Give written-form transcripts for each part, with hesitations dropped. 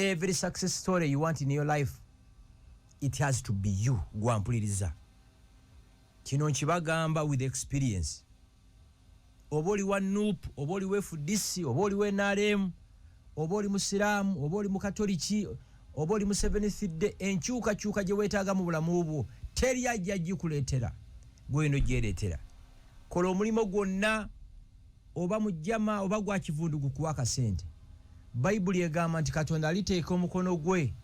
every success story you want in your life, it has to be you. Gwampuliriza. Kino nkibagamba with experience. Oboli wa NUP, oboli we FDC, oboli we NRM, oboli musiramu, oboli mukatoliki, oboli mu 7th day, enkyuka gye weetaaga mu bulamu bwo teri ajja gikuleetera gwe ino gyereetera. Kola omulimo gwonna oba mujjama oba gwa kivundu gukuwa akasente. Bayibuli egamba nti Katonda aliteeka omukono gwe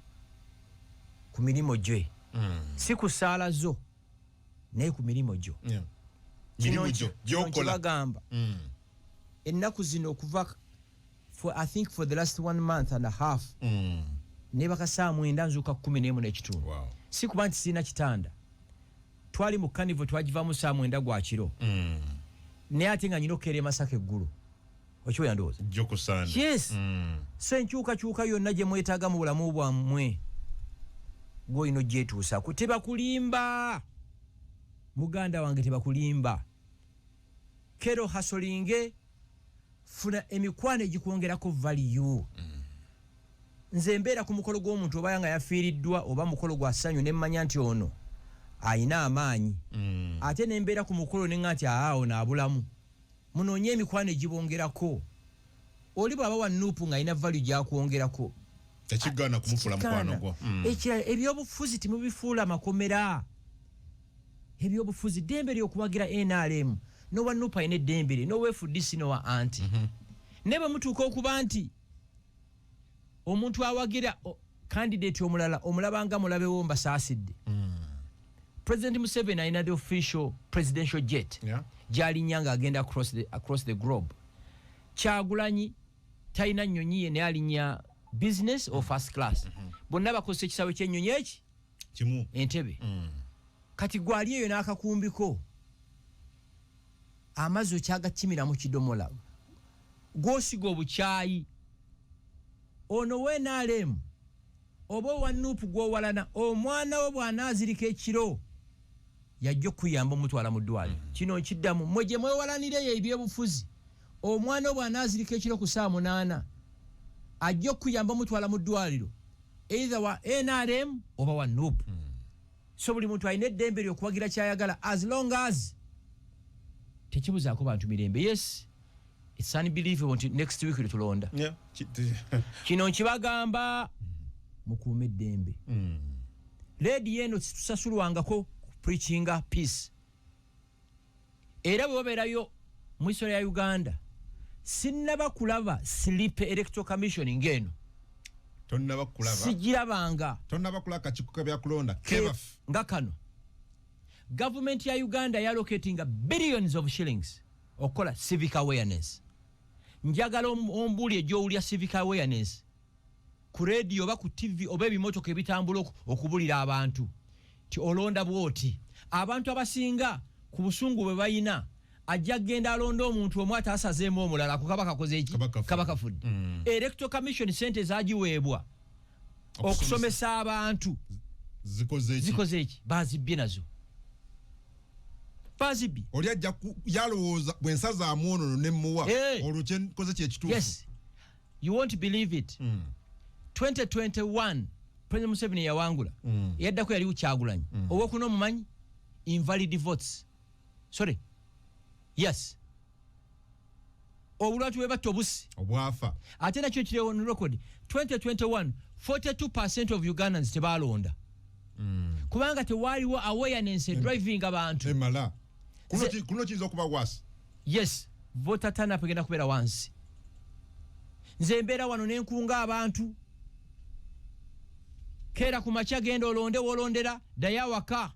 ku mirimo gye. Si ku ssaala zo naye ku mirimo gyo. Mirimo gyo gy'okola. Bagamba ennaku zino okuva I think for the last 1 month and a half ne bakasa 9 nzuka 11 n'ekitundu. Wow. Si kuba nti sina kitanda. Twali mu kanivo twagivamu saa 9 gwa kiro. Ne ate nga nyina okere Masaka eggulu. Okiwe ndowooza. Joko sana. Yes. So enkyuka yonna gye mwetaaga mu bulamu bwammwe gwe ino gyetuusa ku tebakulimba. Muganda wange tebakulimba. Kero hasolinge funa emikwano egikwongerako value. Nze mbeera ku mukolo gw'omuntu oba nga yafiiriddwa oba mukolo gwa ssanyu ne mmanya nti ono ayina amaanyi. Ate ne mbeera ku mukolo ne nga nti awo naabulamu. Munoonye emikwano egibongerako. Oli bw'aba wa NUP nga ayina value gyakwongerako. Tekigana kumufuula mukwano gwo. Ekirala ebyobufuzi temubifuula makomera. Ebyobufuzi dembe ly'okuwagira NRM. No wa NUP ayina eddembe no we FDC no wa anti. Ne bwe mutuuka okuba nti omuntu awagira candidate omulala omulabanga mulabewo mbasaasidde. President Museveni ayina the official presidential jet. Gy'alinnya ng'agenda across the globe. Kyagulanyi talina nnyonyi ye naye alinnya business or first class. Bonna bakozesa ekisaawe ky'ennyonyi eki kimu Entebbe. Kati gwali eyo n'akakumbiko amazzi okyagakimira mu kidomola gw'osiga obukyayi. Ono we NRM oba owa NUP gw'owalana omwana we bw'anaazirika ekiro yajja okuyamba omutwala mu ddwaliro. Kino nkiddamu mmwe gye mwewalanire ebyobufuzi omwana we bw'anaazirika ekiro ku saa 8 ajja okuyamba omutwala mu ddwaliro either wa NRM oba wa NUP. So buli muntu alina eddembe ly'okuwagira kyayagala as long as tekibuzaako bantu mirembe. Yes, it's unbelievable nti next week litulonda. Kino nkibagamba mukuume eddembe. Lady eno tusasulwangako preachinga peace. Era bwe babeerayo mu isolo ya Uganda sinnaba kulaba sleep electoral commission ng'eno. Tonnaba kulaba. Sigirabanga. Tonnaba kulaba kakiiko kabyakulonda. Kebaf. Nga kano. Government ya Uganda allocating billions of shillings okola civic awareness. Njagala ombuli ejowulya civic awareness ku radio oba ku TV oba ebimotoka ebitambula okubulira abantu ti olonda bwoti. Abantu abasinga ku busungu bwe bayina ajja genda alonda omuntu omwe atasazeemu omulala ku kabaka koze eki kabaka fudde. Electoral commission sente zagiweebwa okusomesa abantu zikoze eki bazibbye nazo. Bazibi. Oli ajja yalowooza bwensazaamu ono ne muwa olwo kyekoze kyekituufu. Yes. You won't believe it. 2021 President Museveni yawangula. Yaddako yali Kyagulanyi. Owokuna omumanyi invalid votes. Sorry. Yes. Obulwatu bwe batta obusi. Obwafa. Ate nakyo kiriwo on record. 2021 42% of Ugandans tebalonda. Kubanga tewaliwo awareness driving abantu. Emala. Kuno kiyinza okuba wasi. Yes. Voter turnout egenda kubeera wansi. Nze mbeera wano n'enkunga abantu. Kera ku makya genda olonde wolondera daya waka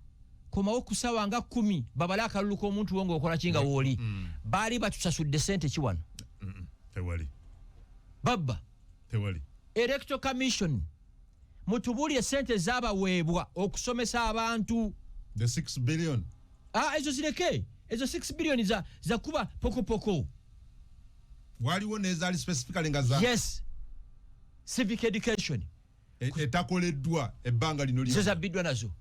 komawo ku ssaawa nga 10 babala akalulu k'omuntu wo ng'okola kinga wooli. Baali batusasudde ssente ki wano? Tewali. Babba. Tewali. Electoral Commission mutubulye ssente zaabaweebwa okusomesa abantu. The 6 billion. Ezo zireke. Ezo 6 billion za kuba poko. Waliwo nezaali specifically nga za. Yes. Civic education. Etakoleddwa ebbanga lino lino. Zezabbiddwa nazo.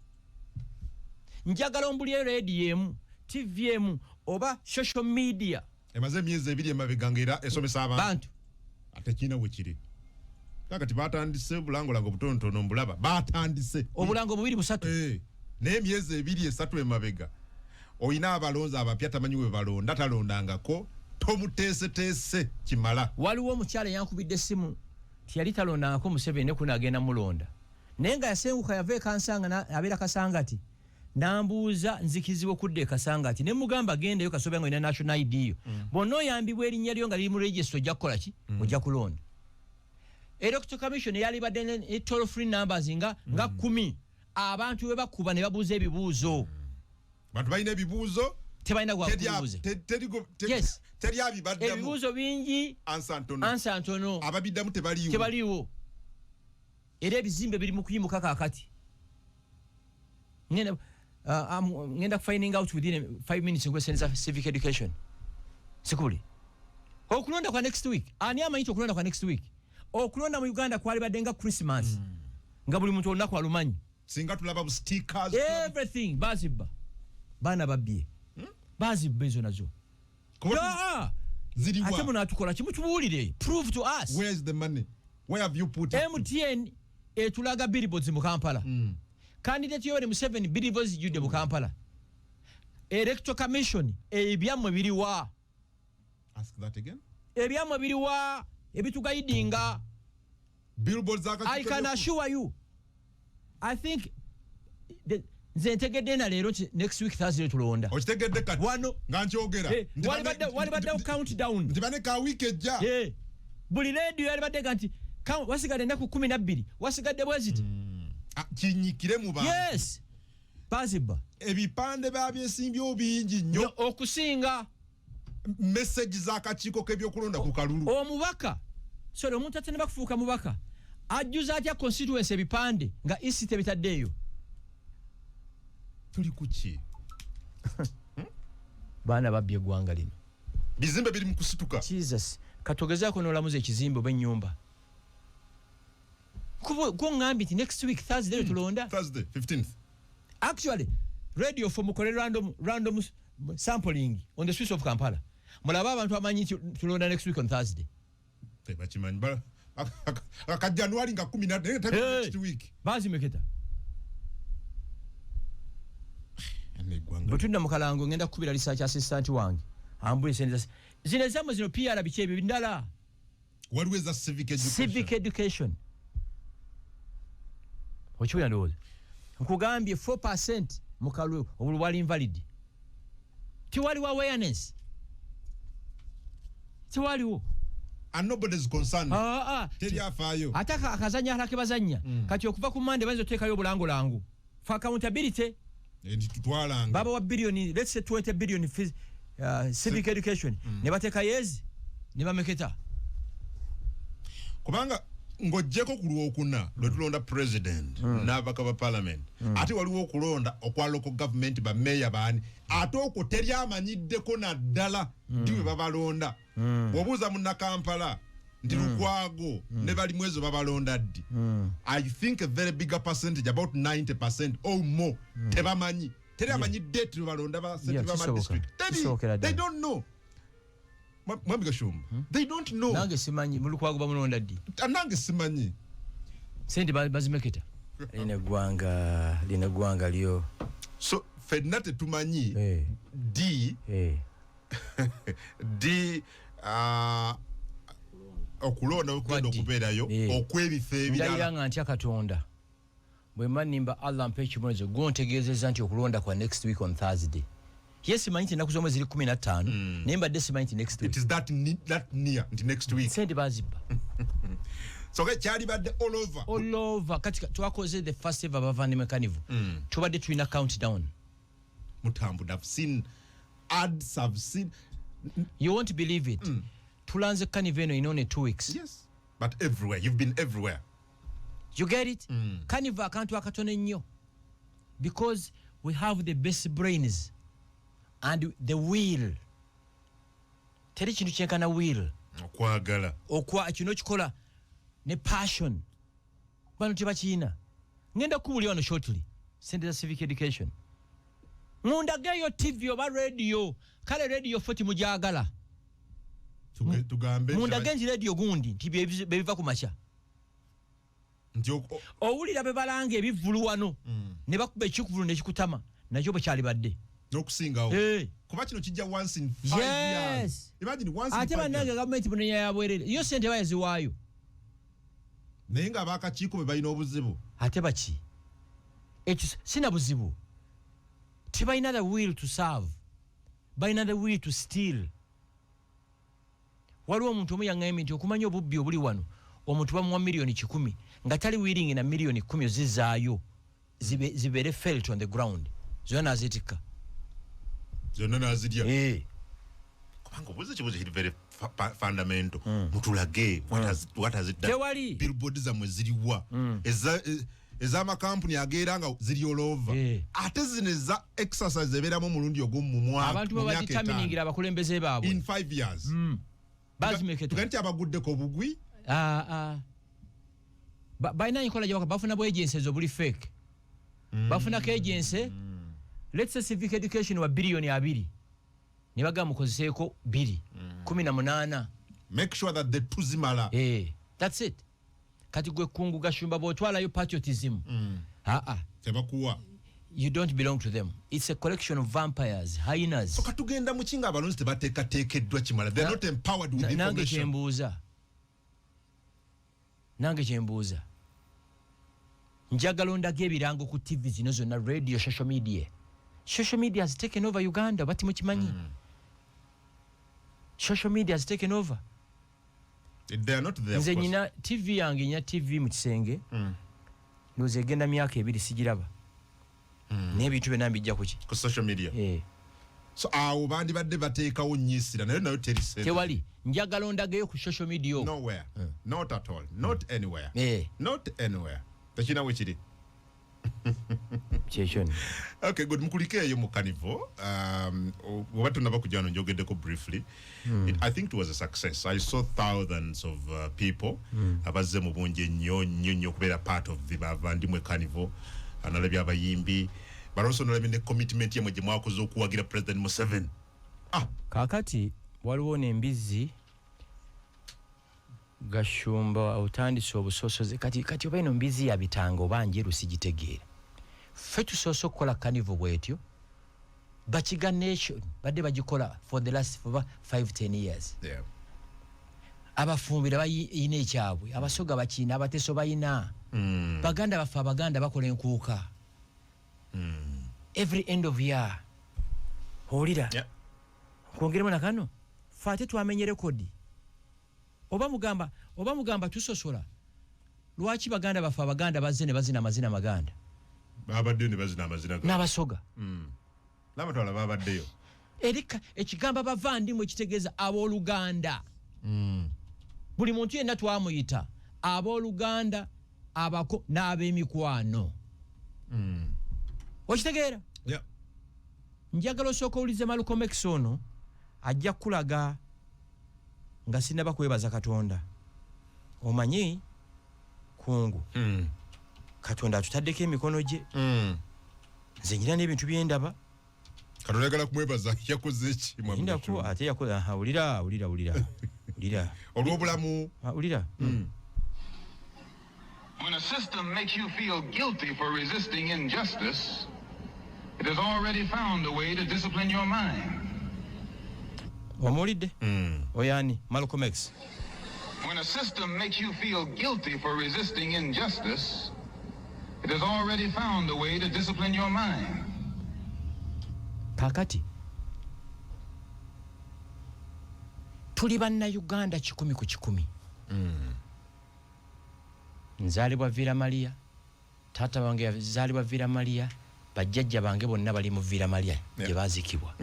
Njagala ombulye radio emu, TV emu oba social media. Emaze emyezi 2 emabega ng'era esomesa abantu. Ate kina bwe kiri. kakati batandise bulango butontono mbulaba batandise obulango bubiri busatu n'emyezi ebiri esatu emabega oyina abalonzi abapya tamanyi we balonda talondangako tomuteeseteese kimala. Waliwo omukyala yankubidde essimu tiyali talondangako Museveni kuno agenda mulonda naye nga yasenguka yava ekansanga abeera Kasangati nambuuza nzikizibwa okudda Kasangati ne mugamba gendeyo kasobe nga ina national ID yo bonna oyambibwa erinnya lyo nga liri mu register ojja kukola ki ojja kulonda. Electoral Commission yali badde ne toll free numbers nga 10 abantu we bakuba ne babuuza ebibuuzo. Bantu balina ebibuuzo tebalina gwakubuuza. Yes. Ebibuuzo ebibuuzo bingi ansa ntono ababiddamu tebaliwo. Era ebizimbe biri mu kuyimuka kakati. Ngenda finding out within 5 minutes ngo senza civic education. Sikuli. Okulonda kwa next week. Ani amanyi okulonda kwa next week. Okulonda mu Uganda kwali badenga Christmas. Nga buli muntu olunako alumanyi. Singa tulaba bu stickers. Everything bazibba. Bana babye. Bazibba ezo nazo. Ziriwa. Ate muna atukola kimutubuulire. Prove to us. Where is the money? Where have you put it? MTN etulaga billboards mu Kampala. Candidate Yoweri Museveni billboards jude mu Kampala. Electoral Commission ebyamwe biriwa. Ask that again. Ebyamwe biriwa ebitugaidinga. Billboards I can assure you. I think nze ntegedde na leero next week Thursday tulonda. Okitegedde kati. Wano nga nkyogera. Wali badde countdown. Ntibane ka week ejja. Buli radio yali badde kanti wasigadde ennaku 12 wasigadde bweziti. Kinyikire mu bantu. Yes. Bazibba. Ebipande babyesimbyo bingi nnyo okusinga message z'akakiiko k'ebyokulonda ku kalulu. Omubaka sorry omuntu atene bakufuuka mubaka ajjuza atya constituency ebipande nga isite bitaddeeyo. Tuli kuki? Baana babbye eggwanga lino. Bizimbe biri mu kusituka. Jesus. Katogezaako n'olamuza ekizimbe oba ennyumba. Go ngambi ti next week Thursday tulonda. Thursday 15th. Actually, radio for mukole random sampling on the streets of Kampala. Mulaba abantu amanyi tulonda next week on Thursday. Tebachimanyi ba aka January nga 10 next week. Bazi meketa. Negwanga. Butunda mukalango ngenda kubira research assistant wange. Ambuye senza. Zine zamu zino PR bichebe bindala. What was the civic education? Civic education. Ochiwe ndoze. Nkugambye 4% mukalu obulwali invalid. Tiwali wa awareness. Tiwali. And nobody's concerned. Teri afayo. Ataka akazanya harake bazanya. Kati okuva ku Monday bazo tekayo bulango langu. For accountability. Tutwalanga. Baba wa billion, let's say 20 billion civic education. Ne bateka yezi. Ne bameketa. Kubanga ngojjeko kulwa okuna lwetulonda president n'abaka ba parliament ate waliwo okulonda okwa local government ba mayor baani ate okwo teri amanyiddeko naddala ndiwe babalonda bw'obuuza munna Kampala nti Lukwago ne bali mwezo babalonda ddi I think a very bigger percentage about 90% or more tebamanyi teri amanyi date balonda ba district they don't know. Mwamiga shumba. They don't know. Nange simanyi mulukwago bamulonda ddi. Nange simanyi. Sendi bazimeketa. Lina gwanga lyo. So fednate tumanyi D okulonda okwenda okubeerayo okwebifo ebirala. Ndayanga ntya Katonda. Bwe manimba Allah mpe kibonezo gontegeezeza nti okulonda kwa next week on Thursday. Yes, maniti nakuzo mwezi 15. Nemba desi maniti next week. It is that near until next week. Sendi baziba. So kyali badde all over. Katika twakoze the first ever bavani mekanivu. Tubadde tuina countdown. Mutambu I've seen ads, I've seen. You won't believe it. Tulanze kaniveno in only 2 weeks. Yes. But everywhere. You've been everywhere. You get it? Kaniva akantu akatone nnyo. Because we have the best brains. And the will. Teri kintu kyenkana will. Okwagala. Kino kikola ne passion. Bano tebakiina. Ngenda kubuli wano shortly. Center Civic Education. Mundageyo TV oba radio. Kale radio 40 mujagala. Tugambe. Mundagenji radio gundi. Tibi bebiva ku macha. owulira bebalanga ebivulu wano ne bakuba ekikuvulu nekikutama nakyo bwe kyali badde n'okusingawo kuba kino kijja once in 5 years. Imagine once in 5 years. Ate bannange gavumenti bunenya ya bwerere yo sente bayaziwaayo naye nga abakakiiko be balina obuzibu ate baki ekyo sina buzibu tebalina the will to serve balina the will to steal. Waliwo omuntu omu yaŋŋambye nti okumanya obubbi obuli wano omuntu bamuwa miliyoni 100 nga tali willing na miliyoni 10 zizaayo zibeere felt on the ground zonna nazitikka zonna nazirya kubanga obuuza kibuuzo kiri very fundamental mutulage what has it done billboard zammwe ziriwa ez'amakampuni ageera nga ziri all over ate zino eza exercise ebeeramu omulundi ogw'omu mwaka abantu babaditaminingira abakulembeze baabwe in 5 years tuganti abaguddeko obugwi balina enkola gye bafuna bu agencies obuli fake bafunako agency let's say civic education wa billion 2 ne bagamba mukozeseeko 2.18 make sure that the tuzimala that's it kati gwe kungu gashumba bwotwalayo patriotism tebakuwa you don't belong to them. It's a collection of vampires, hyenas. So katugenda mukinga abalonzi tebateekateekeddwa kimala. They're not empowered with information. Nange kyembuuza. Njagala ondage ebirango ku TV zino zonna, radio, social media. Social media has taken over Uganda. Bati mukimanyi? Social media has taken over. They are not there. Nze nyina TV yange nyina TV mu kisenge. Noze genda myaka 2 sigiraba. N'ebintu byonna mbijja kuki ku social media so awo bandi badde bateekawo nnyisira nayo terisente tewali njagala ondagayo ku social media nowhere not at all not anywhere not anywhere tekina we kiri kyekyo okay good mukulikeeyo mu Carnival oba tunaba kujja no njogeddeko briefly I think it was a success. I saw thousands of people abazze mu bungi nnyo kubeera part of the Bavandimwe Carnival analabya abayimbi baroso nalabye ne commitment yamwe gye mwakoze okuwagira President Museveni kakati waliwo n'embizi gashumba otandise obusosoze kati oba eno mbizi ya bitanga oba njeru sigitegeera ffe tusoose okukola Carnival bwetyo Bachiga Nation badde bagikola for the last 5-10 years abafumbira bayina ekyabwe abasoga bakina abateso bayina baganda bafe abaganda bakola enkuuka every end of year olira kwongeremu nakano fate twamenye rekodi oba mugamba tusosola lwaki baganda bafe abaganda bazze ne bazina amazina maganda babadde ne bazina amazina n'abasoga n'abatwala babaddeyo erika ekigamba bavandimwe kitegeeza abooluganda buli muntu yenna twamuyita abooluganda abako n'ab'emikwano okitegeera njagala osooka owulize Malcolm X ono ajja kulaga nga sinaba kwebaza Katonda omanyi kungu Katonda atutaddeko emikono gye nze nyina n'ebintu byendaba Katonda ayagala kumwebaza yakoze ki mwindako ate yakoze ulira olw'obulamu ulira When a system makes you feel guilty for resisting injustice, it has already found a way to discipline your mind. Omulidde? Oyani, Malcolm X. When a system makes you feel guilty for resisting injustice, it has already found a way to discipline your mind. Kakati. Tuli banna Uganda 10 ku 10. Nzalibwa Vira Maria, tata wange yazalibwa Vira Maria, bajjajja bange bonna bali mu Vira Maria gye baazikibwa.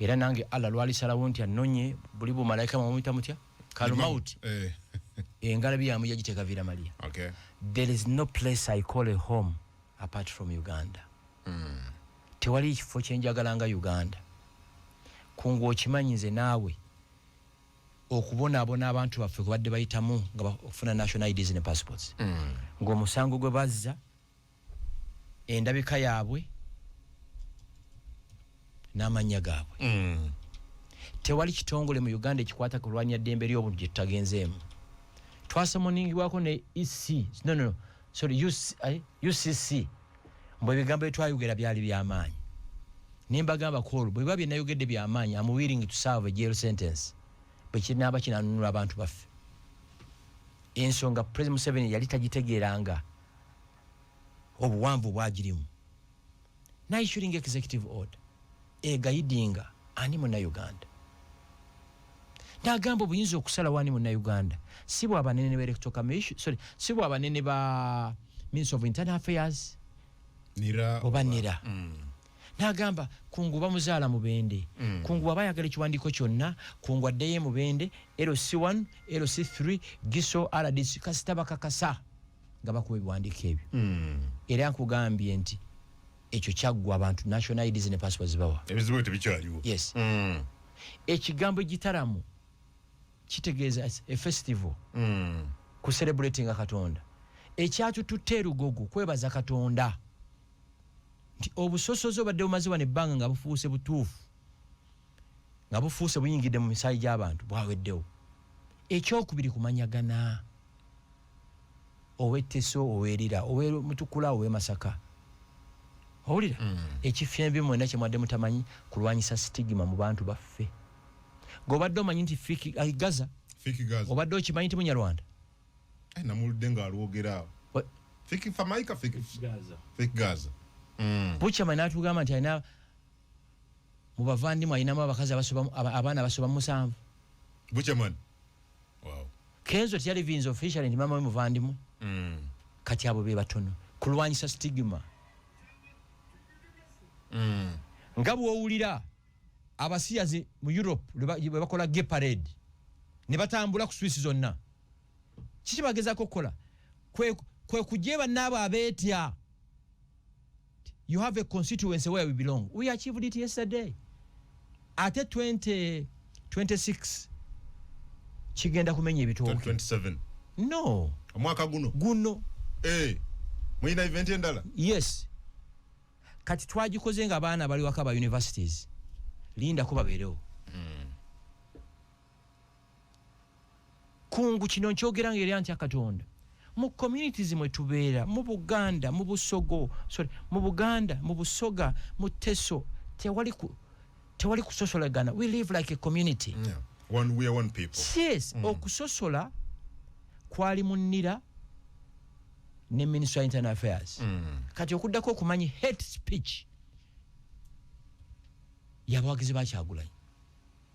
Era nange Allah lwali salawo nti annonye buli bu malaika mumuyita mutya Kalumauti engalabi yamu yagiteeka Vira Maria. There is no place I call a home apart from Uganda. Tewali kifo kyenjagalanga Uganda. Kungu okimanyi nze naawe okubonaabona abantu baffe kubadde bayitamu nga bafuna national IDs ne passports ng'omusango gwe bazza endabika yaabwe n'amannya gaabwe tewali kitongole mu Uganda ekikwata ku lwanya ddembe ly'obuntu gye tutagenzeemu twasamoningibwako ne EC no sorry UCC mbwe bigambo twayogera byali by'amaanyi nimbagamba call bwe babye nayogedde by'amaanyi am willing to serve a jail sentence bwe kinanunula abantu baffe ensonga President Museveni yali tagitegeeranga obuwanvu bwagirimu issuing executive order egayidinga ani Munnayuganda nagamba obuyinza okusala wani Munnayuganda si bwa banene ba Electoral Commission si bwa banene ba Minister of Internal Affairs nira nagamba kungu bamuzaala Mubende kungu abayagala ekiwandiiko kyonna kungu addeyo Mubende LC1 LC3 Giso RDC kasita bakakasa nga bakuba ebiwandiiko ebyo era nkugambye nti ekyo kyaggwa abantu national IDs ne passports bawa ebizibu tebikyaliwo yes ekigambo gitaramu kitegeeza a festival ku celebrating Katonda ekyatututte erugogo kwebaza Katonda nti obusosozo badde bumaze wano ebbanga nga bufuuse butuufu nga bufuuse buyingidde mu misaayi gy'abantu bwaweddewo ekyokubiri kumanyagana owetteso owerira owemutukula owemasaka owulira ekifyembi mwena kyemwadde mutamanyi kulwanyisa stigma mu bantu baffe gobadde omanyi nti fiki Gaza obadde okimanyi nti Munyarwanda namuludde nga alwogera fiki Famaika fiki Gaza Buchaman natugamba nti alina mu bavandimu alinamu abakazi abaana abasoba mu 7 Buchaman wow Kenzo tiyali vinzo official nti mama we muvandimu kati abo be batono kulwanyisa stigma ngabu owulira abasiyazi mu Europe bwe bakola gay parade ne batambula ku Swiss zonna kiki bagezako kola kwe kujeba nabo abetya. You have a constituency where we belong. We achieved it yesterday. At 2026 kigenda kumenya ebitooke 2027 no omwaka guno mwina event endala yes kati twagikoze nga abaana bali waka ba universities linda ko baberewo kungu kino nkyogera ngeri anti Katonda mu communities mwe tubeera mu Buganda mu Busogo mu Buganda mu Busoga mu Teso tewali kusosolagana. We live like a community. We are one people. Yes, okusosola kwali munira ne Minister of Internal Affairs. Kati okuddako okumanyi hate speech yabawagizi ba Kyagulanyi.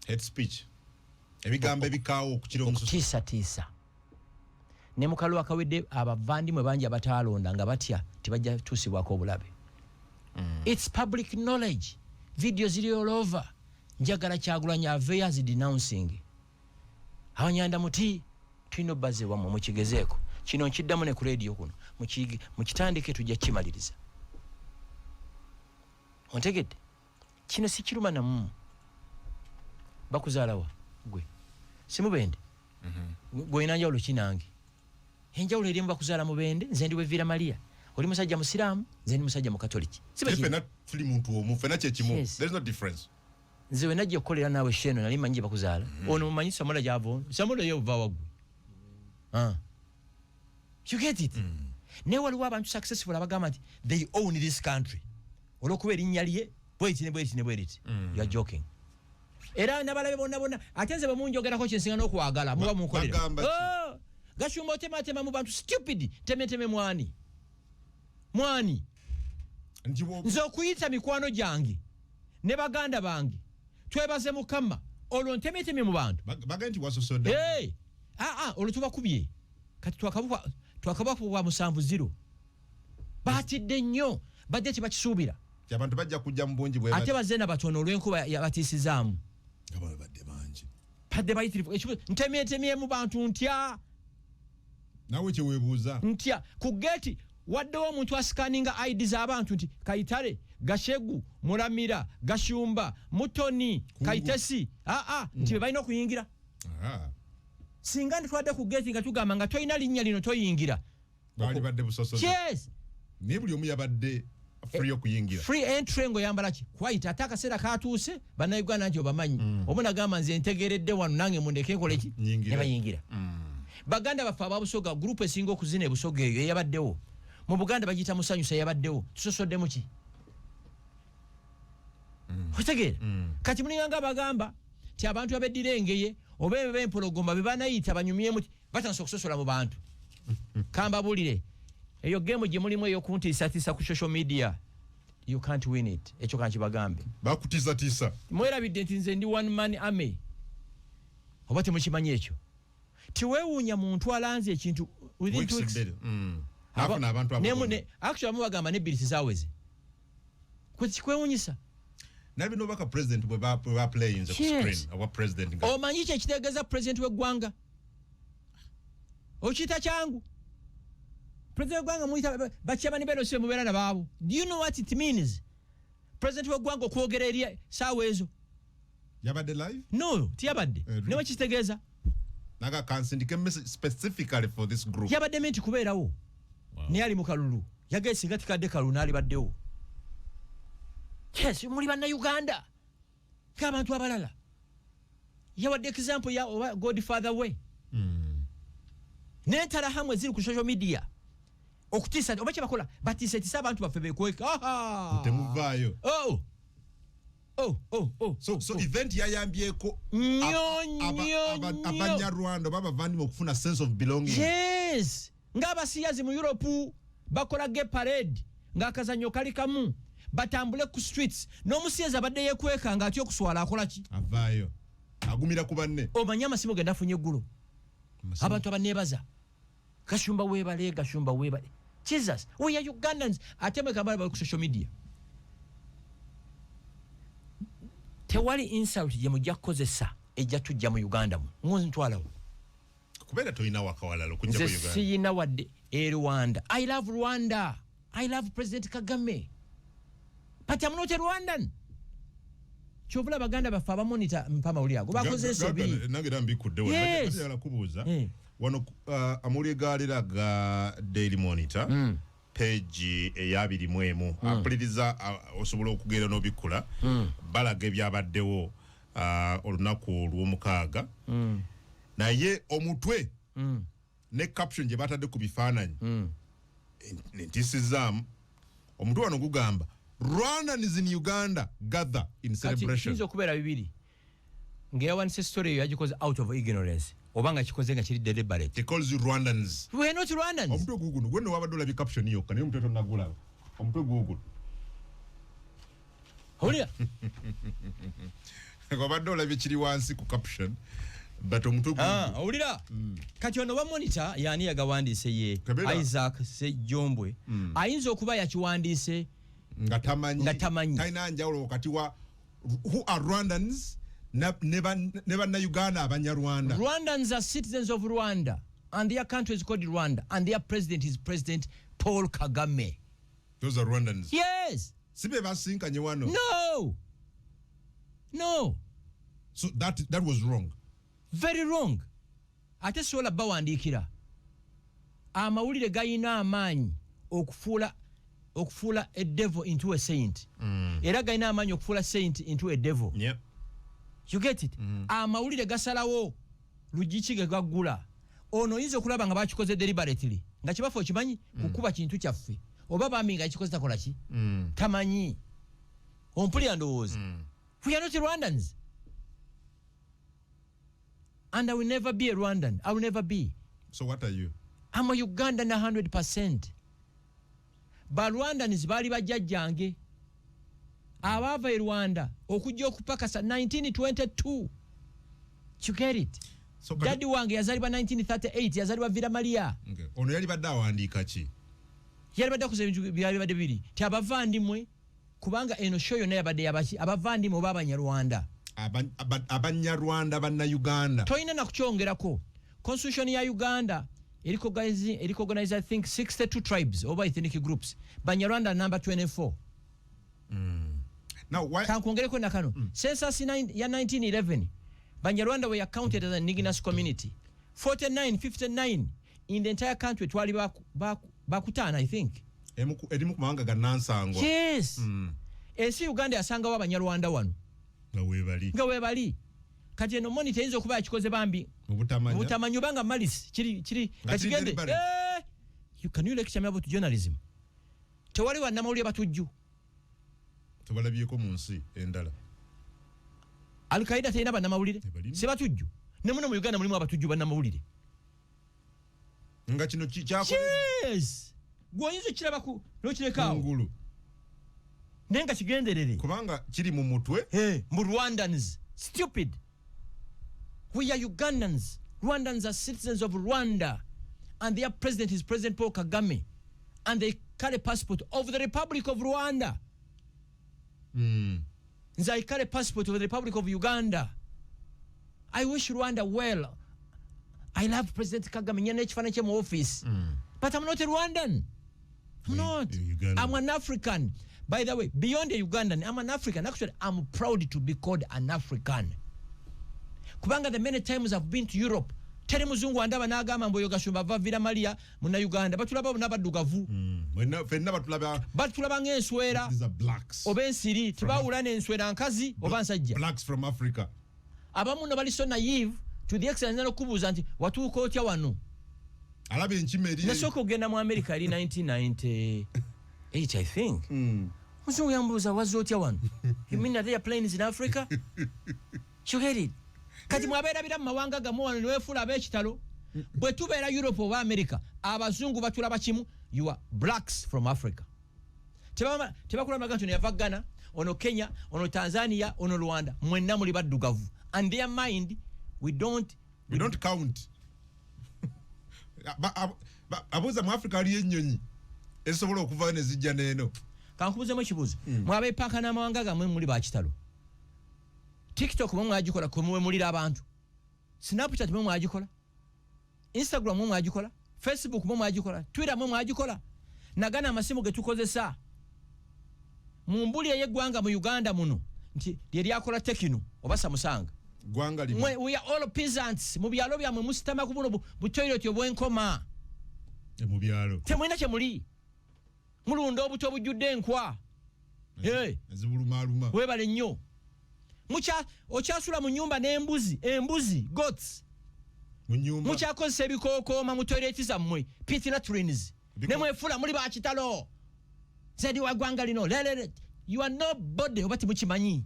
Hate speech ebigambo ebikaawo okukira omususu tiisa ne mukalu akawedde abavandimwe bangi abatalonda nga batya tibajja tusibwako obulabe. It's public knowledge. Videos ziri all over. Njagala Kyagulanyi affairs denouncing. Awanyanda muti twino baze wamwe mukigezeeko. Kino nkiddamu ne ku radio kuno. Mukitandike tujja kimaliriza. Ontegedde. Kino si kiruma namu. Bakuzaalawa gwe. Simubende. Gwe inanjawulo kinange. Enjawulo eri bakuzaala Mubende nze ndi Wevira Maria. Oli musajja Musiraamu nze ndi musajja Mukatoliki. Fena tuli muntu omu fena kye kimu. There's no difference. Nze wenajja okukolera naawe sheno nali manyi bakuzaala. Ono mumanyi Samola gyavo. Samola ye uva wagwe. You get it? Ne waliwo abantu successful abagamba nti they own this country. Olwokuba erinnya lye bweti. You are joking. Era nabalabe bonna ate nze bamunjogerako kyensinga n'okwagala muba munkolera. Gashumba otematema mu bantu stupid temeteme mwani. Nze okuyita mikwano gyange ne baganda bange twebaze Mukama olwo ntemeteme mu bantu baganda nti wasosoda olwo tubakubye kati twakabwa kwa 7-0 batidde nnyo badde tibakisuubira abantu bajja kujja mu bungi bwe ate bazena batono olw'enkuba yabatisizamu abantu badde bangi padde bayitirivu ntemetemye mu bantu ntya nawe kye weebuuza ntya ku geti waddewo omuntu asikaninga ID z'abantu nti Kayitare, Gashegu, Muramira, Gashumba, Mutoni, Kayitesi nti be balina okuyingira. Singa ntitwadde ku geti nga tugamba nga toyina linnya lino toyingira. Bali badde busosozo. Yes. Ne buli omu yabadde free okuyingira. Free entry ngo yambala ki? Quite ate akaseera katuuse bannayuganda nti obamanyi. Omu nagamba nze ntegeredde wano nange mundeke nkole ki? Ne bayingira. baganda bafa ababusoga group esinga okuzina ebusoga eyo eyabaddewo mu Buganda bagita musanyusa yabaddewo tusosoddemu ki otegeera kati mulinganga bagamba ti abantu abeddirengeye oba bempologomba bebanayita banyumyemu batansa okusosola mu bantu kamba bulire eyo game gye mulimu eyokuntiisatiisa ku social media you can't win it ekyo kanki bagambe bakutiisatiisa mwerabidde nti nze ndi one man army oba temukimanyi ekyo tiweewuunya muntu alanze ekintu within 2 weeks afuna abantu actually amubagamba n'ebbiri zaaweze kikwewuunyisa nabino baka president bwe ba playing the screen our president omanyi kye kitegeeza president w'eggwanga okiyita kyangu president w'eggwanga muyita bakyabani berose mubeera nabaabo do you know what it means president w'eggwanga okwogera eri saawa ezo yabadde live no tiyabadde newe kitegeeza naga kansindike message specifically for this group yabadde menti kubeerawo naye ali mu kalulu yagese nga tikadde kalulu n'ali baddewo yes muli bannayuganda ng'abantu abalala yawadde example ya oba godfather we n'entala hamwe ziri ku social media okutiisa oba kye bakola batiisetisa abantu baffe beekweka temuvaayo so event yayambyeko abanyarwanda oba abavandimwe okufuna sense of belonging yes ng'abasiyazi mu Europe bakola gay parade ng'akazanyo kali kamu batambule ku streets n'omusiyazi abadde yeekweka nga atya okuswala akola ki avaayo agumira ku banne omanyi amasimu genda afunye eggulo abantu abaneebaza gashumba weebale Jesus we are Ugandans ate mwekambala bali ku social media tewali insult gye mujja kukozesa ejja tujja mu Uganda mu ntwalawo kubeera toyina wakawalala okujja ku Uganda siyina wadde Rwanda I love Rwanda I love President Kagame but I'm not a Rwandan kyovula baganda bafa abamonita mpamawuli ago bakoze ensobi nange era mbikuddewo yala kubuuza wano amawulire gaalira ga Daily Monitor page eyabirimu apuliriza osobola okugenda n'obikkula balaga ebyabaddewo olunaku olw'omukaaga naye omutwe ne caption gye batadde ku bifaananyi ntisizaamu omutwe wano gugamba Rwandans in Uganda gather in celebration. Kati okubeera bibiri. Ngeyawanise story eyo yagikoze out of ignorance. Obanga kikoze nga kiri deliberate. They calls you Rwandans. We are not Rwandans. Omutwe guguno gweno wabadde bi caption yo kane omutwe tonagula. Omutwe guguno. Holiya. Wabadde bi kiri wansi ku caption. But omutwe guguno. Olira. Kati ono ba monitor yani yagawandise ye Isaac Sejombwe. Ayinza okuba yakiwandise ngatamanyi taina njawulo wakati wa who are Rwandans never na Uganda abanyarwanda. Rwandans are citizens of Rwanda and their country is called Rwanda and their president is President Paul Kagame. Those are Rwandans. Yes. Sibe basinkanye wano. No. So that was wrong. Very wrong. Ate sola bawandikira amawulire gayina amaanyi okufuula a devil into a saint. Era gayina amaanyi okufuula saint into a devil. Yep. You get it? Amawulire gasalawo lugikige gaggula. Ono oyinza okulaba nga bakikoze deliberately. Nga kibafo kimanyi kukuba kintu kyaffe. Oba bambi nga kikoze takola ki? Tamanyi. Ompulira ndowooza. We are not Rwandans. And I will never be a Rwandan. I will never be. So what are you? I'm a Ugandan 100%. Ba Rwandans bali bajjajjange. Abava e Rwanda okujja okupakasa 1922. You get it? So Daddy wange yazaliba 1938 yazaliba Villa Maria. Okay. Ono yali badde awandiika ki? Yali badde akoze ebintu byali badde biri. Ti abavandimwe kubanga eno show yonna yabadde yabaki abavandimwe oba Abanyarwanda. Abanyarwanda banna Uganda. Toyina na kukyongerako. Constitution ya Uganda recognize I think 62 tribes over ethnic groups. Banyarwanda number 24. Now why kankongereko na kano census ya 1911 Banyarwanda were counted as an indigenous community. 59 in the entire country twali bakutana I think. Edimu kumanga ga Nansango. Yes. Ensi Uganda yasanga wa Banyarwanda wano. Nga webali. kati eno monitor yinza okuba yakikoze bambi obutamanyi obanga malisi kiri kakigende can you lecture me about journalism tewali bannamawulire batujju tebalabyeko mu nsi endala Al-Qaeda teyina bannamawulire se batujju ne muno mu Uganda mulimu abatujju bannamawulire nga kino kyakole yes gwoyinza kiraba n'okirekawo nenga kigenderere kubanga kiri mu mutwe mu Rwandans stupid we are Ugandans. Rwandans are citizens of Rwanda and their president is President Paul Kagame and they carry passport of the Republic of Rwanda. I carry passport of the Republic of Uganda. I wish Rwanda well. I love President Kagame in financial office. But I'm not a Rwandan. I'm not. I'm an African. By the way, beyond a Ugandan, I'm an African. Actually, I'm proud to be called an African. Kubanga the many times I've been to Europe. Tere muzungu andaba nagamba mboyo gashumba vavira Maria muna Uganda. Batulaba nabadugavu. Batulaba ngenswera. These are blacks. Obensiri tibawulana enswera nkazi obansajja. Blacks from Africa. Abamu bali so naive to the extent no kubuza nti watuuko otya wano. Alabe nchimeri. Nasoko genda mu America ali 1998 I think. Muzungu yambuza wazotya wano. You mean that they are planes in Africa? You get it? Kati mwabera bira mawanga gamu wano niwefula ab'ekitalo bwe tubeera Europe oba America abazungu batulaba kimu you are blacks from Africa tebakula maganto ne yava Ghana ono Kenya ono Tanzania ono Rwanda mwenna muli baddugavu and their mind we don't count abuza mu Africa ali ennyonyi esobola okuva ne zijja neno kankubuzemu ekibuzo mwabe paka n'amawanga gamwe muli bakitalo TikTok mwe mwagikola kumwe mulira abantu Snapchat mwe mwagikola Instagram mwe mwagikola Facebook mwe mwagikola Twitter mwe mwagikola nagana amasimu getukozesa mu mbuli y'eggwanga mu Uganda muno nti lyeri akola Tekino obasa musanga gwanga limwe we are all peasants mu byalo byamwe musitama ku buno bu toilet obwenkoma mu byalo temwina kye muli mulunda obuto bujjudde enkwa ezibulumaluma webale nnyo okyasula mu nyumba n'embuzi goats mu nyumba mukyakozesa ebikookoma mu toileti zammwe pit latrines ne mwefula muli bakitalo zedi wagwanga lino you are nobody oba timukimanyi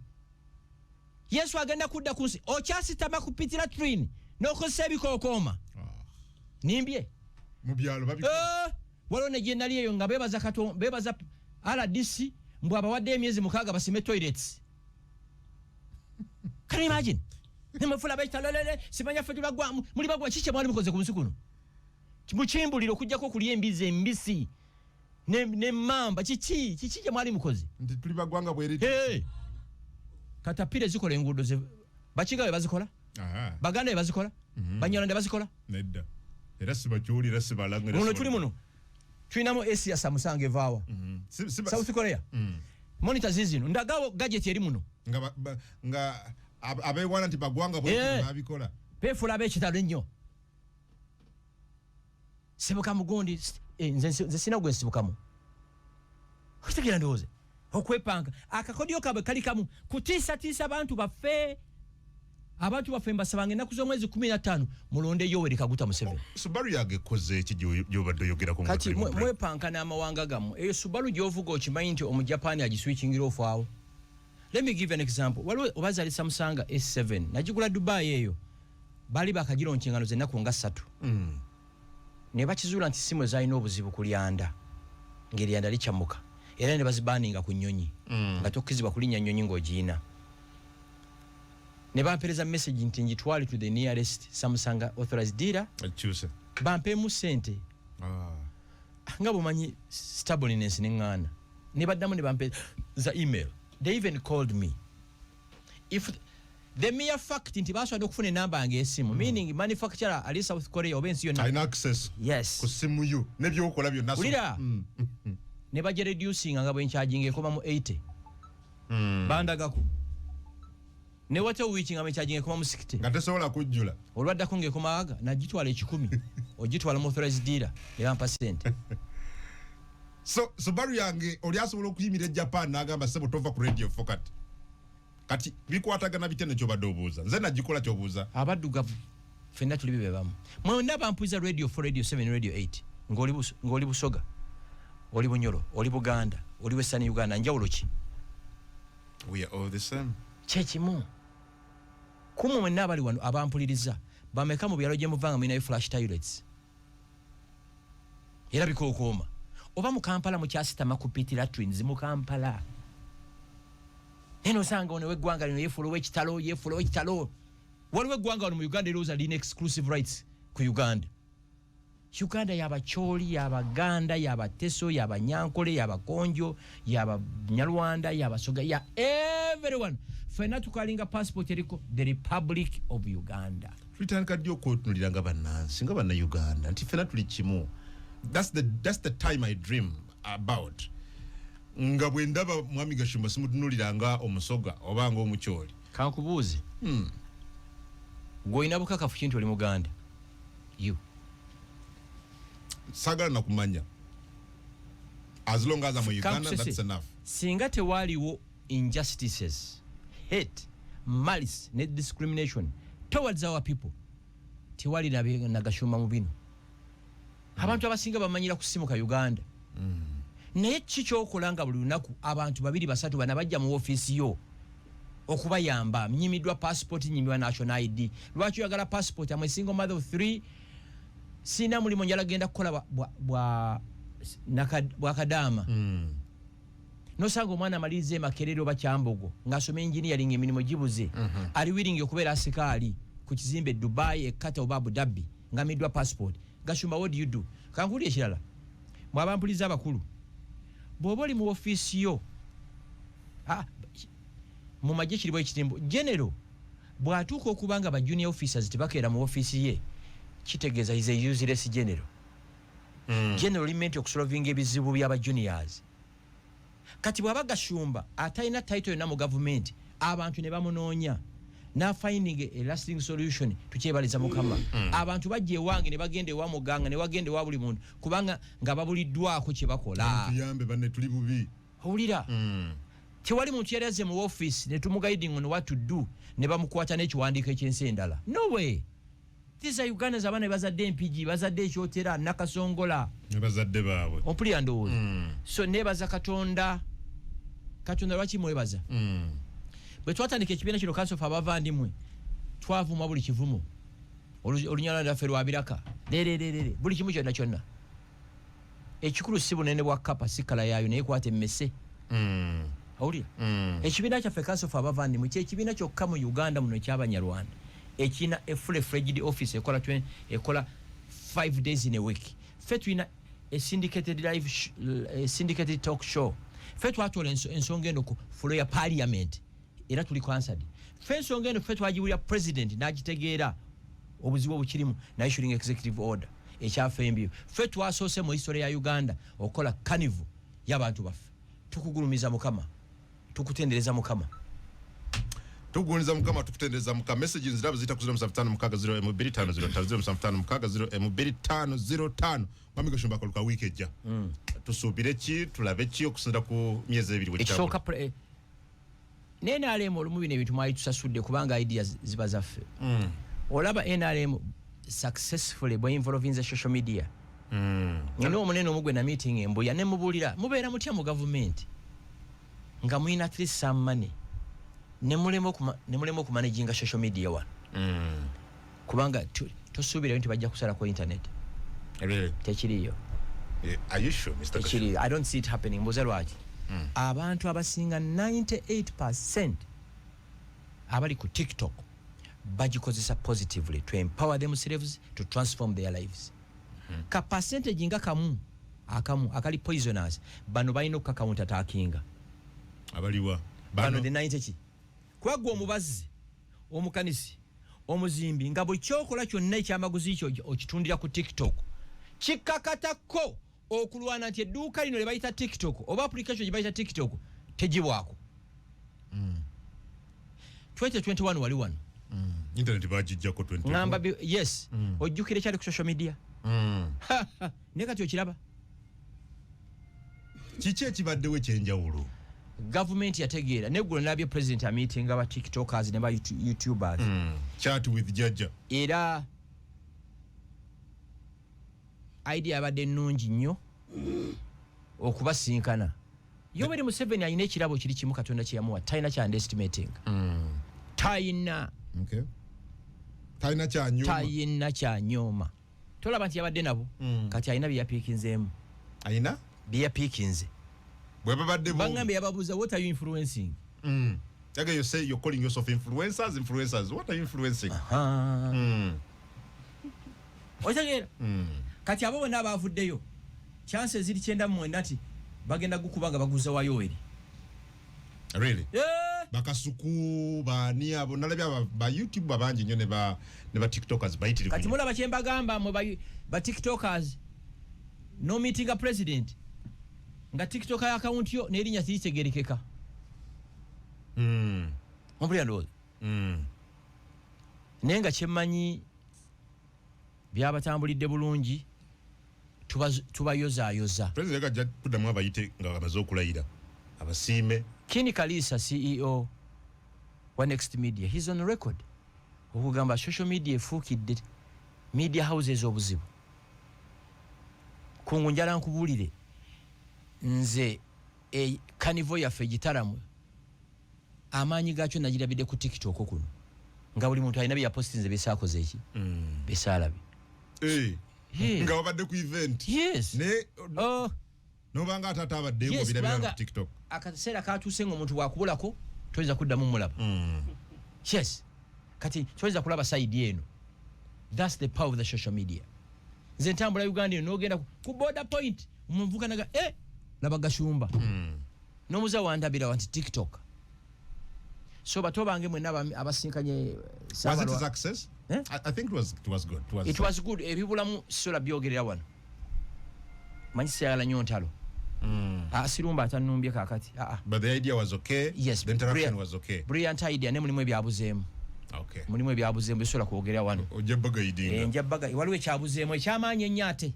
Yesu agenda kudda ku nsi okyasitama ku pit latrine n'okozesa ebikookoma nimbye mu byalo waliwo ne gye nali eyo nga beebaza RDC mbw abawadde emyezi 6 basime toilets. Can you imagine? Nemufula betalolele simanya fetula gwa muli bagwa kiche mwali mukoze ku nsi kuno. Kimuchimbuliro kujjako kulya embizi embisi. Ne mamba kichije mwali mukoze. Ndi tuli bagwanga bweriti. Katapire zikola engudo ze bakigawe bazikola? Baganda bazikola? Banyalanda bazikola? Nedda. Era sibakyuli era sibalanga. Muno tuli muno. Twinamo Asia Samsung evaawa. South Korea. Monitor zizino ndagawo gadget eri muno. Nga abewana nti bagwanga bwe nabikola. Befula ab'ekitalo ennyo. Sibuka mugundi nze sina gwe sibukamu. Kutegeera ndowooza. Okwepanga akakodyo kabwe kali kamu kutiisa abantu baffe. Abantu baffe mbasabanga ennaku z'omwezi 15 mulonde Yoweri Kaguta Museveni. Subaru yagekoze eki gy'obadde oyogera ku kati mwepanka n'amawanga gamu eyo Subaru gy'ovuga okimanyi nti omujapani agiswitchingira off awo. Let me give an example. Waliwo obazali Samsung S7 nagigula Dubai eyo bali bakagiro nkyengano z'ennaku nga 3. Ne bakizuula nti simu ezalina obuzibu ku lyanda ng'eryanda likyamuka era ne bazibaninga ku nnyonyi nga tokkizibwa kulinnya nnyonyi ng'ogiyina. Ne bampereza message nti njitwali to the nearest Samsung authorized dealer. Achuse. Bampe mu sente. Nga bumanyi stubbornness n'engana. Ne baddamu ne bampe za email. They even called me. If the mere fact nti baswadde okufuna enamba yange esimu meaning manufacturer ali South Korea oba ensi yonna. Alina access. Yes. Ku simu yo ne by'okola byonna. Ulira. Ne baje reducing nga bwe charging ekoma mu 80. Bandagako. Ne wate uwichi nga charging ekoma mu 60. Nga tesobola kujjula. Olwaddako ng'ekoma aga nagitwala 10. Ogitwala mu authorized dealer era mpa sente. So Subaru yange oli asobola okuyimira Japan n'agamba sebo tova ku radio fokat. kati bikwatagana bitene kyobadde obuuza nze nagikola kyobuuza abaddugavu fenna tuli bibe bamu mwonna bampuliza radio 4 radio 7 radio 8 ng'oli Busoga oli Bunyoro oli Buganda oli Western Uganda njawulo ki we are all the same kyekimu kumwe mwenna abali wano abampuliriza bameka mu byalo gye muvanga mulinayo flash toilets era bikookooma oba mu Kampala mukyasitama kupitira twins mu Kampala eno osanga ono w'eggwanga lino yefulowa ekitalo waliwo eggwanga wano mu Uganda erowooza lina exclusive rights ku Uganda y'abakyoli y'Abaganda y'Abateso y'Abanyankole y'Abakonjo y'Abanyarwanda y'Abasoga ya everyone fena tukalinga passport eriko the Republic of Uganda tulitandika ddi okwotunulira nga bannansi nga bannayuganda nti fena tuli kimu that's the time I dream about nga bwe ndaba mwami Gashumba simutunulira nga omusoga oba nga omukyoli kankubuuze gw'olina bukakafu kintu oli Muganda you sagala nakumanya as long as I'm a Uganda that's enough singa tewaliwo injustices hate malice ne discrimination towards our people tewali na Gashumba mu bino abantu abasinga bamanyira ku simu ka Uganda naye kikyokulanga buli lunaku abantu 2-3 bana bajja mu office yo okubayamba mnyimidwa passport nyimidwa national ID lwaki yagala passport am a single mother of 3 sina mulimo njala genda kukola bwa kadama nosanga omwana amalize Makerere oba Kyambogo ngasoma engineering emirimu gibuze ali willing okubeera asikali ku kizimbe Dubai Qatar oba Abu Dhabi ngamidwa passport Gashumba what do you do kankuli ekirala mwabampuliza abakulu bwoba oli mu office yo mu majje kiribo ekitimbo general bwatuuka okubanga ba junior officers tebakeera mu office ye kitegeeza is a useless general general limenti okusolvinga ebizibu by'aba juniors kati bwaba Gashumba atalina title yonna mu government abantu ne bamunoonya na finding a lasting solution tukyebaliza Mukama abantu bajje ewange ne bagende ewa muganga ne wagende wa buli muntu kubanga nga babuliddwako kye bakola tuyambe banne tuli bubi owulira tewali muntu yali azze mu office ne tumuguiding on what to do ne bamukwata n'ekiwandiiko ekyensi endala no way these are Ugandans abana bazadde MPG bazadde ekyotera Nakasongola ne bazadde baabwe ompulira ndowooza so nebaza Katonda lwaki mwebaza bwe twatandika ekibiina kino Council of Abavandimwe twavuma buli kivumo olunyala lwaffe lwabiraka buli kimu kyonna ekikulu si bunene bwa kapa si kala yaayo naye kwata emmese awulira ekibiina kyaffe Council of Abavandimwe kyekibiina kyokka mu Uganda muno eky'Abanyarwanda ekina a full-fledged office ekola 5 days in a week ffe tulina a syndicated talk show ffe twatoola ensonga eno ku fulo ya parliament era tuli answered ffe ensonga eno ffe twagiwulira president n'agitegeera obuzibu obukirimu na issuing executive order ekyafa embyo ffe twasoose mu history ya Uganda okola carnival y'abantu baffe tukugulumiza Mukama tukutendereza Mukama tugunza Mukama tukutendereza Mukama messages zirabo zita ku 0756 M2505 mwami Gashumba akoluka week ejja tusubire ki tulabe ki okusinda ku myezi ebiri wekisooka NRM olumu bino ebintu mwali tusasudde kubanga ideas ziba zaffe olaba NRM successfully by involving the social media ngino omunene omugwe na meeting embuya ne mubulira mubeera mutya mu government nga muina at least some money ne mulemo ku managing social media one kubanga tosuubira nti bajja kusala ku internet really tekiriyo are you sure Mr. Gashumba? I don't see it happening mbuze lwaki abantu abasinga 98% abali ku TikTok bagikozesa positively to empower themselves to transform their lives ka percentage nga akamu akali poisoners bano balina okukakawunta attackinga abaliwa bano the 90 kwagwa omubazi omukanisi omuzimbi nga buli kyokola kyonna ekyamaguzi kyo okitundira ku TikTok kikakatako okulwana nti edduuka lino lebayita TikTok oba application gye bayita TikTok tegibwako 2021 wali wano internet bagijjako 20 ngamba yes ojjukire kyali ku social media ne kati okiraba kiki ekibaddewo ekyenjawulo government yategeera neggulo nabye president a meeting aba tiktokers ne ba youtubers chat with Jaja era idea abadde nnungi nnyo okubasinkana Yoweri Museveni alina ekirabo kiri kimu Katonda kye yamuwa talina kya underestimating talina kya nyooma tolaba nti yabadde nabo kati alina bye yapiikinzeemu alina bye yapiikinze bwe babadde bangambe yababuuza what are you influencing Again, you say you're calling yourself influencers. What are you influencing? Otegeera kati abo bonna abavuddeyo chances ziri 9 nati bagenda gukubanga baguza wa Yoweri. Really? Yeah. Bakasuku bani abo nalabya ba YouTube babanji nnyo ne ba TikTokers bayitiri. Kati mulaba kyemba gamba mu ba TikTokers no meeting a president nga TikTok ya account yo nerinya siritegerekeka. Ompulira ndo. Nenga kyemmanyi byabatambulidde bulungi tubayoza. President gajja kuddamu abayite nga bamaze okulayira abasiime. Kini Kalisa CEO wa Next Media, he's on record okugamba social media efuukidde media houses obuzibu. Kungu njala nkubulire nze kanivo yaffe gitaramu amaanyi gaakyo nagirabidde ku TikTok kuno nga buli muntu alina bya postinze besaakoze eki besaalabi nga wabadde ku event ne nobanga atata abadde ngo birabira ku TikTok akaseera katuuse ng'omuntu bwakubulako toyinza kuddamu mulaba yes kati toyinza kulaba side eno. That's the power of the social media. Nze ntambula Uganda eno n'ogenda ku border point omuvuka naga laba gashumba n'omuza wandabira wanti TikTok. So batobange mwenna abasinkanye was it a success? I think it was good. It was good. Ebibulamu sola byogerera wano manyi sayala nnyo ntalo sirumba atanumbye kakati but the idea was okay. Yes, the interaction was okay. Brilliant idea ne mulimu ebyabuzeemu. Okay, mulimu ebyabuzeemu bisola kwogerera wano ojabaga idinga njabaga waliwo ekyabuzeemu ekyamaanyi ennyo ate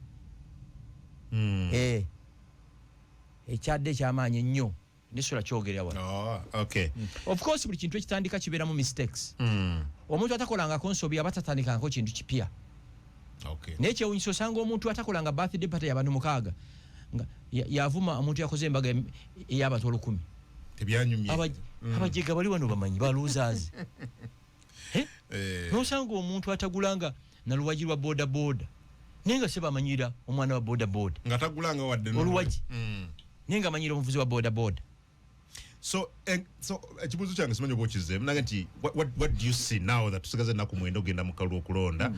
ekyadde ekyamaanyi ennyo nisola kyogerera wano. Okay. Of course buli kintu ekitandika kibeeramu mistakes. Omuntu atakolangako nsobi aba tatandikangako kintu kipya. Okay. Naye kyewunyisa osanga omuntu atakolanga birthday party y'abantu 6 nga yavuma omuntu yakoze embaga ey'abantu 100. Tebyanyumye. Abajega bali wano bamanyi baluzazi. Nosanga omuntu atagulanga na luwaji lwa boda boda. Nenga seba manyira omwana wa boda boda. Nga tagulanga wadde no. Oluwaji. Nenga manyira omuvuzi wa boda boda. So ekibuzo kyange simanyi obokize mnanga nti what do you see now that tusigaze naku mwendo genda mukalu okulonda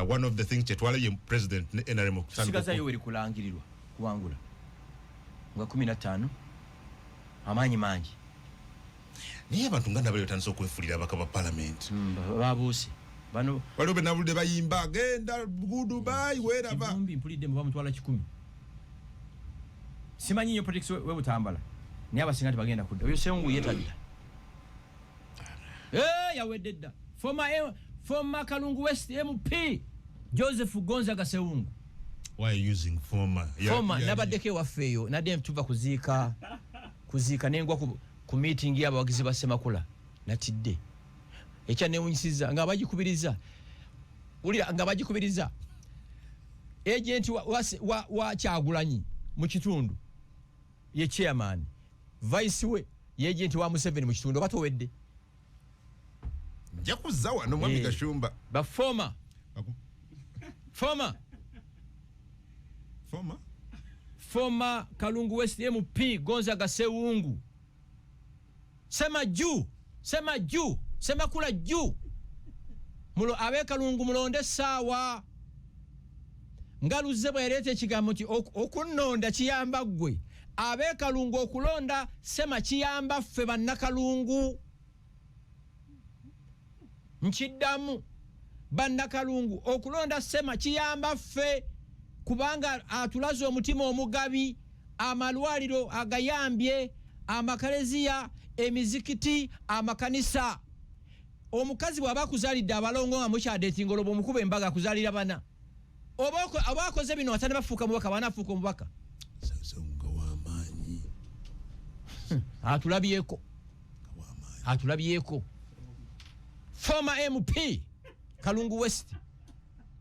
one of the things chetwala ye president NRM tusigaza Yoweri kulangirirwa kuwangula nga 15 amanyi mangi niye abantu nganda bali tanso kwefulira bakaba parliament babuuse bano waliwo benabulde bayimba genda Dubai wera ba kivumbi mpulidde mu bamutwala 10 simanyi nyo politics we butambala ni abasinga bagenda kudda oyo sengu yetabira yawededda former Kalungu West MP Joseph Gonzaga Sewungu. Why are you using former nabaddeko waffeeyo nadde tuva kuziika nengwa ku meeting y'abawagizi ba Semakula natidde ekya newunyisiza nga bagikubiriza agent wa Kyagulanyi mu kitundu ye chairman vice we ye agent wa Museveni mu kitundu batowedde nja kuzza wano mwami Gashumba ba former Kalungu West MP Gonzaga Sewungu sema kula juu mulo abe Kalungu mulonde sawa ngaluze bwerete ekigambo ti okunonda kiyamba gwe abe Kalungu okulonda sema kiyamba ffe bannakalungu nkiddamu bannakalungu okulonda sema kiyamba ffe kubanga atulaze omutima omugabi amalwaliro agayambye amakaleziya emizikiti amakanisa omukazi bw'aba kuzaalidde abalongo nga mukyadeetinga olwo bw'omukuba embaga akuzaalira bana oba akoze bino atane bafuuka mubaka bana afuuka omubaka atulabyeko former MP Kalungu West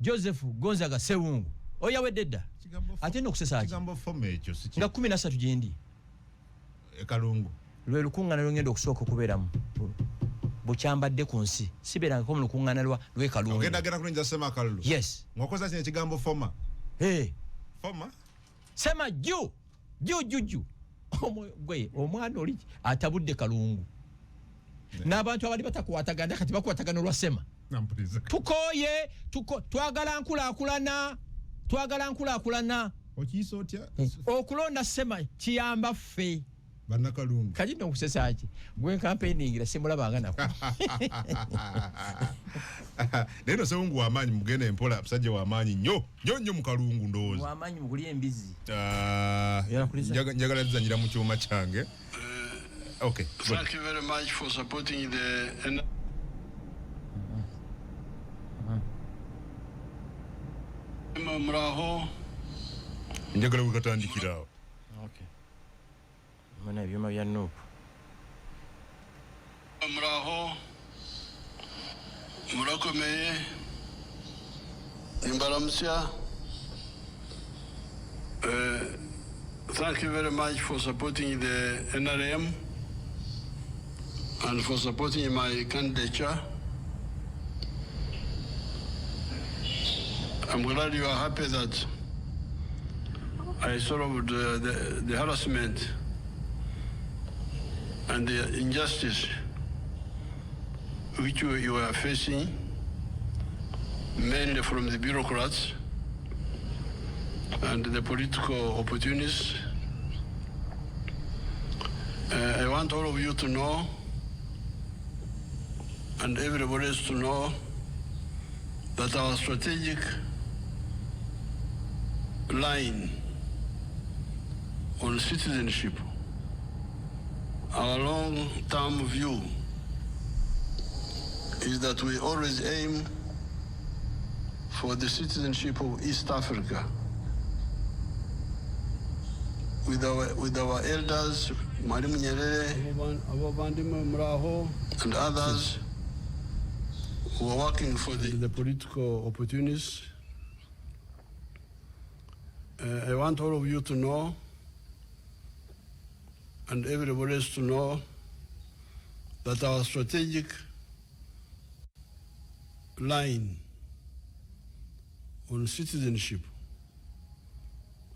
Joseph Gonzaga Sewungu oyawedde dda ate n'okusesa kigambo former ekyo nga 13 gyendi Kalungu lwe lukuŋŋaana lwengenda okusooka okubeeramu bukyambadde ku nsi sibeerangako mu lukuŋŋaana lw'e Kalungu ogenda kulungiza Sema Kalulu yes ng'okoza kino ekigambo former former sema jju gwe omwana oli atabudde Kalungu n'abantu abali batakwatagana kati bakwatagana olwa Sema tukooye twagala nkulaakulana okiyisa otya okulonda Sema kiyamba ffe bannakalungu kati n'okusesa ki gwe campaigningira simulabanga nako naye no Sewungu w'amaanyi mugenda empola musajja w'amaanyi nnyo mu Kalungu ndowooza w'amaanyi muguli embizi njagala zizanyira mu kyuma kyange. Okay. Thank you very much for supporting the Muraho. Njagala wekatandikiraawo. Okay. Mwana ebyuma bya Nuupu. Muraho. Murakomeye. Imbaramsya. Thank you very much for supporting the NRM and for supporting my candidature. I'm glad you are happy that I solved the harassment and the injustice which you are facing, mainly from the bureaucrats and the political opportunists. I want all of you to know, and everybody else to know, that our strategic line on citizenship, our long-term view, is that we always aim for the citizenship of East Africa. With our elders, Mwalimu Nyerere, and others who are working for the political opportunists. I want all of you to know, and everybody else to know, that our strategic line on citizenship,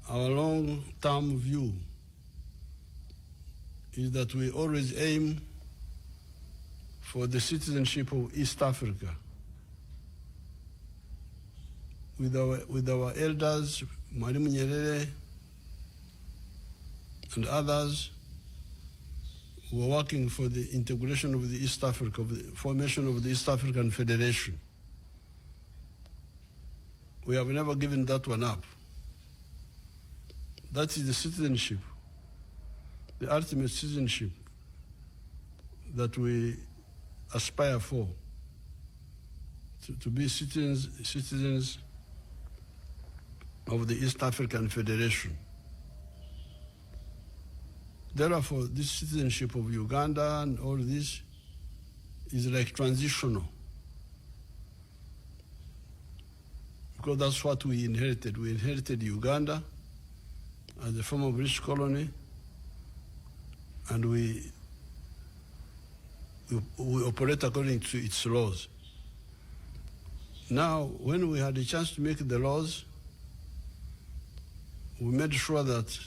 our long-term view, is that we always aim for the citizenship of East Africa. With our elders, Mwalimu Nyerere, and others who are working for the integration of the East Africa, of the formation of the East African Federation. We have never given that one up. That is the citizenship, the ultimate citizenship that we aspire for, to be citizens of the East African Federation. Therefore, this citizenship of Uganda and all this is like transitional, because that's what we inherited. We inherited Uganda as a former British colony, and we operate according to its laws. Now, when we had a chance to make the laws, we made sure that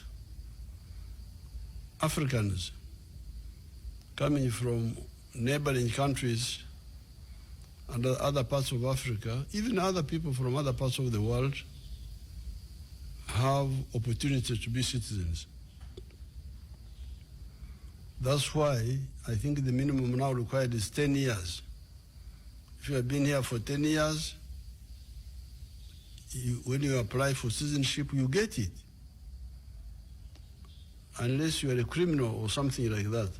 Africans coming from neighboring countries and other parts of Africa, even other people from other parts of the world, have opportunity to be citizens. That's why I think the minimum now required is 10 years. If you have been here for 10 years, when you apply for citizenship, you get it. Unless you are a criminal or something like that.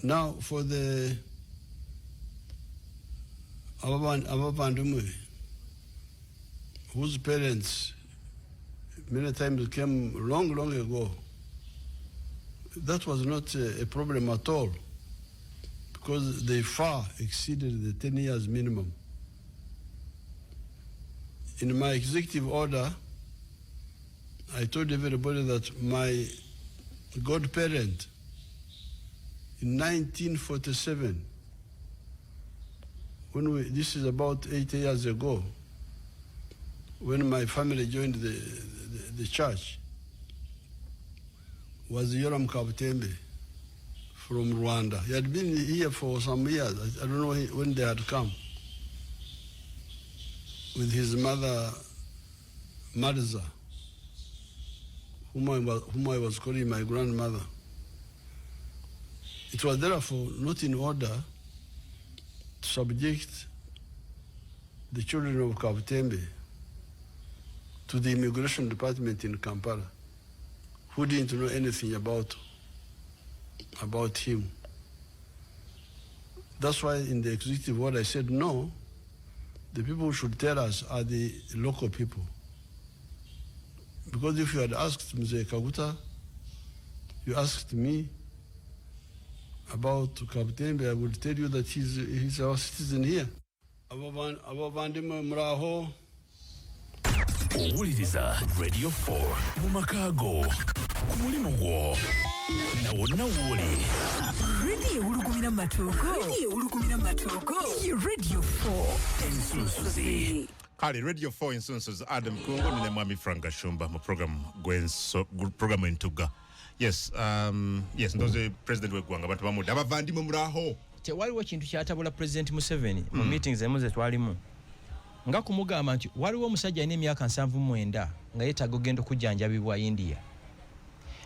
Now, for the Ababandumwe, whose parents many times came long, long ago that was not a problem at all, because they far exceeded the 10 years minimum. In my executive order, I told everybody that my godparent in 1947, this is about 8 years ago, when my family joined the church, was Yoram Kabutembe from Rwanda. He had been here for some years. I don't know when they had come, with his mother, Marza, whom I was calling my grandmother. It was therefore not in order to subject the children of Kabutembe to the immigration department in Kampala, who didn't know anything about him. That's why in the executive order I said, no, the people who should tell us are the local people. Because if you had asked Mzee Kaguta, you asked me about Kabutembe, I would tell you that he's our citizen here. Abavandimwe muraho. Owuliriza Radio 4 mu makaago ku mulimu gwo na wonna wuli Radio ulugumira matoko Radio 4 ensusuzi kale Radio 4 ensusuzi Adam Kungu ne Mwami Frank Gashumba mu program entuga. Yes, ndoze president w'eggwanga abantu bamudde abavandimwe muraho. Tewaliwo kintu kyatabula President Museveni mu meetings emuze twalimu nga kumugamba nti waliwo omusajja alina emyaka 79 nga yeetaaga ogenda okujjanjabibwa India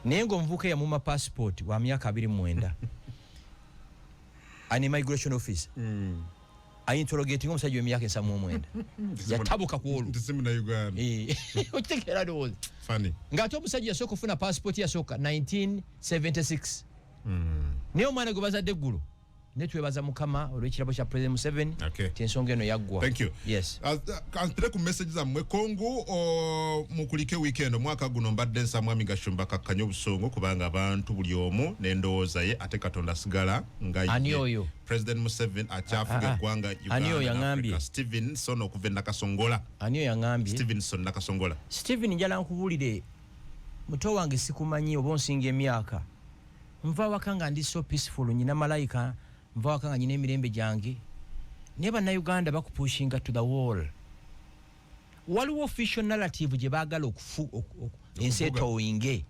naye ng'omuvubuka yamuma passport wa myaka 29 an immigration office ayinterrogating omusajja w'emyaka 79 yatabuka ku olwo ntisimu na Uganda okitegeera ndowooza funny ng'ate omusajja yasooka okufuna passport yasooka 1976 naye omwana gwe bazadde eggulu netwebaza mukama olw'ekirabo kya President Museveni ensonga eno yaggwa. Thank you. Yes. Kantere ku message zammwe Kongo mukulike weekend omwaka guno mbadde nsa Mwami Gashumba kakkanya obusongo kubanga abantu buli omu n'endowooza ye ate Katonda asigala nga ye President Museveni akyafuga eggwanga Uganda. Stevenson okuva e Nakasongola. Ani oyo yangambye? Stevenson Nakasongola. Steven njala nkubuulire muto wange sikumanyi oba onsinga emyaka nva waka nga ndi so peaceful nyina malayika nva waka nga nyina emirembe gyange naye bannayuganda bakupushinga to the wall. Waliwo official narrative gye baagala ensi etowinge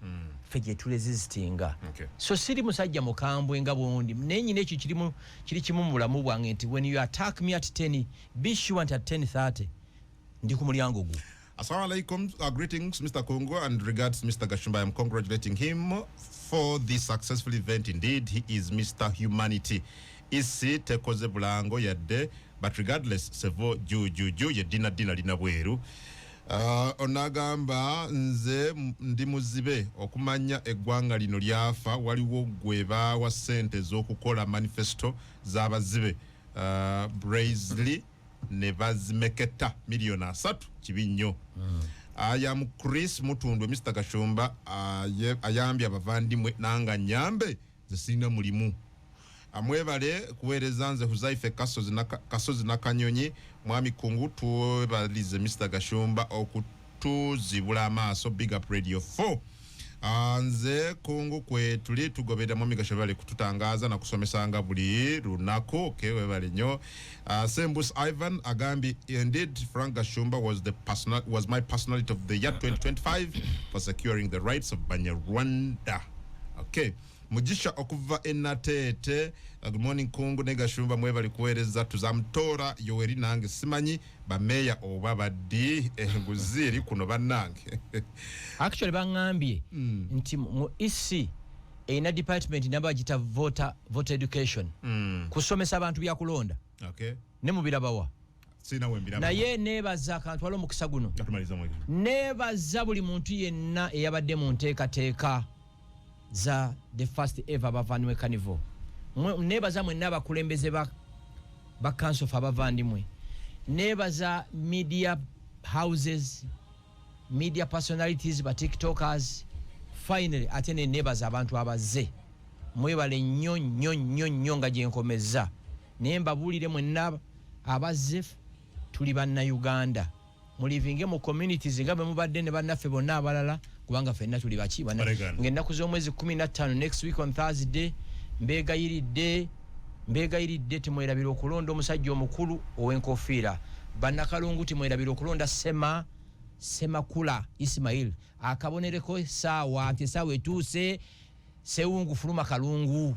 ffe gye tulezisitinga. So siri musajja mukambwe nga bwondi naye nyina ekyo kiri kimu mu bulamu bwange nti when you attack me at 10 be sure nti at 10:30 ndi ku mulyango gwo. Assalamu alaikum, greetings Mr. Kongo and regards Mr. Gashumba. I am congratulating him for this successful event. Indeed, he is Mr. Humanity. Isi tekoze bulango yadde, but regardless, sevo ju ye dina lina bweru. Onagamba nze ndi muzibe okumanya eggwanga lino lyafa waliwo gweba wa sente z'okukola manifesto z'abazibe Brazili ne bazimeketa milioni 3 kibinyo. I am Chris Mutundwe. Mr. Gashumba ayambye abavandimwe nanga nyambe zisina mulimu amwebale kuweereza nze Huzaife Kasozi nakanyonyi Mwami Kungu twebalize Mr. Gashumba okutuzibula amaaso. Big up Radio 4. Nze Kungu kwe tuli tugobera Mwami Gashumba kututangaza na kusomesanga buli lunaku webale nnyo. Sembus Ivan agambi indeed Frank Gashumba was my personality of the year 2025 for securing the rights of Banyarwanda. Okay. Mujisha okuva enatete. Good morning Kungu ne Gashumba mwebali kuweereza tuzamtora Yoweri nange simanyi bameya oba baddi enguziri kuno bannange. Actually bangambye nti mu isi ina department namba jita voter education kusomesa abantu bya kulonda. Okay. Ne mubirabawa sina wembira naye nebaza akantu walo mukisa guno nebaza buli muntu yenna eyabadde mu nteekateeka za the first ever bavandimwe carnival. Nebaza mwe n'abakulembeze ba council of abavandimwe. Nebaza media houses, media personalities, ba tiktokers, finally ate ne nebaza abantu abaze mwebale nnyo nga gyenkomeza naye mbabuulire mwenna abazze tuli bannayuganda mulivinge mu communities nga bwe mubadde ne bannaffe bonna abalala kubanga ffenna tuli baki ng'ennaku z'omwezi 15 next week on Thursday mbeegayiridde temwerabira okulonda omusajja omukulu ow'enkofiira bannakalungu temwerabira okulonda Semakula Ismail akabonereko essaawa nti essaawa etuuse Sewungu Fuluma Kalungu